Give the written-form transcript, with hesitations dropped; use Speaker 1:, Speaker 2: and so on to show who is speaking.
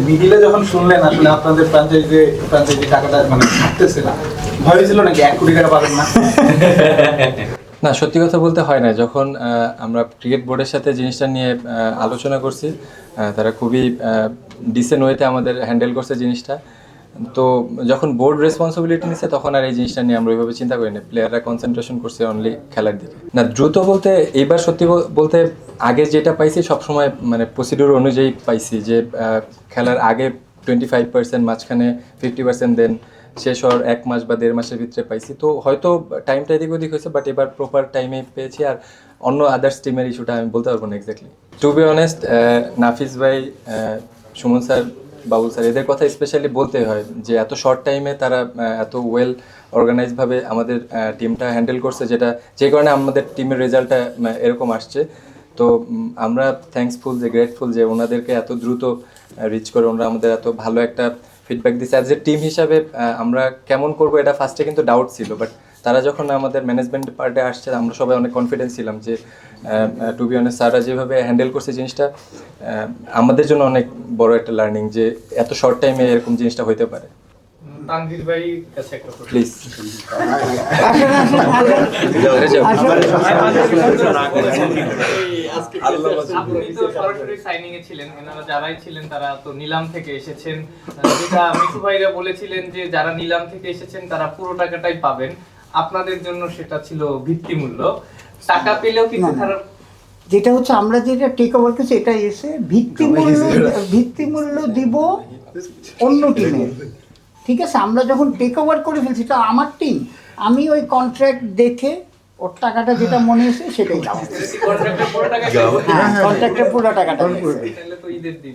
Speaker 1: মিডিলে যখন শুনলেন আসলে আপনাদের ফ্র্যাঞ্চাইজি টাকাটা মানে থাকতেছে না, ভয় ছিল নাকি 1 কোটি টাকা পাবেন না?
Speaker 2: না, সত্যি কথা বলতে হয় না। যখন আমরা ক্রিকেট বোর্ডের সাথে জিনিসটা নিয়ে আলোচনা করছি, তারা খুবই ডিসেন্ট ওয়েতে আমাদের হ্যান্ডেল করছে জিনিসটা। তো যখন বোর্ড রেসপন্সিবিলিটি নিচ্ছে তখন আর এই জিনিসটা নিয়ে আমরা ওইভাবে চিন্তা করি না। প্লেয়াররা কনসেন্ট্রেশন করছে অনলি খেলার দিকে। না, দ্রুত বলতে এইবার সত্যি বলতে আগে যেটা পাইছি সবসময় মানে প্রসিডিউর অনুযায়ী পাইছি, যে খেলার আগে 25%, মাঝখানে 50% দেন, শেষ হওয়ার 1 মাস বা 1.5 মাসের ভিতরে পাইছি। তো হয়তো টাইমটা এদিক ওদিক হয়েছে, বাট এবার প্রপার টাইমে পেয়েছি। আর অন্য আদার্স টিমের ইস্যুটা আমি বলতে পারবো না এক্স্যাক্টলি। টু বি অনেস্ট, নাফিস ভাই, সুমন স্যার, বাবুল স্যার, এদের কথা স্পেশালি বলতে হয় যে এত শর্ট টাইমে তারা এত ওয়েল অর্গানাইজভাবে আমাদের টিমটা হ্যান্ডেল করছে, যেটা যে কারণে আমাদের টিমের রেজাল্টটা এরকম আসছে। তো আমরা থ্যাঙ্কসফুল, যে গ্রেটফুল যে ওনাদেরকে এত দ্রুত রিচ করে ওনারা আমাদের এত ভালো একটা ফিডব্যাক দিচ্ছে। অ্যাজ এ টিম হিসাবে আমরা কেমন করবো এটা ফার্স্টে কিন্তু ডাউট ছিল, বাট তারা যখন আমাদের ম্যানেজমেন্ট পার্টে আসছে আমরা সবাই অনেক কনফিডেন্স ছিলাম যে টু বি অনেস্ট স্যাররা যেভাবে হ্যান্ডেল করছে জিনিসটা আমাদের জন্য অনেক বড় একটা লার্নিং, যে এত শর্ট টাইমে এরকম জিনিসটা হইতে পারে।
Speaker 3: তানভীর ভাই কাছে একটা প্রশ্ন
Speaker 2: প্লিজ।
Speaker 3: আপনি তো সরাসরি সাইনিং এ ছিলেন, এনারা যারাই ছিলেন তারা তো নিলাম থেকে এসেছেন। যেটা মিঠু ভাইরা বলেছিলেন যে যারা নিলাম থেকে এসেছেন তারা পুরো টাকাটাই পাবেন, আপনাদের জন্য সেটা ছিল ভিত্তিমূল্য। টাকা পেলেও কিন্তু তারা
Speaker 4: যেটা হচ্ছে আমরা যেটা টেক ওভার করছি এটা এসে ভিত্তিমূল্য দিব অন্য টিমে। ঠিক আছে, আমরা যখন টেক ওভার করে ফেলছি, এটা আমার টিম, আমি ওই কন্ট্রাক্ট দেখে ওর টাকাটা যেটা মনে হয়েছে সেটাই দাও।
Speaker 3: কন্ট্রাক্টের পুরো টাকা
Speaker 4: হ্যাঁ, কন্ট্রাক্টের পুরো টাকাটা
Speaker 3: তাহলে তো ঈদের দিন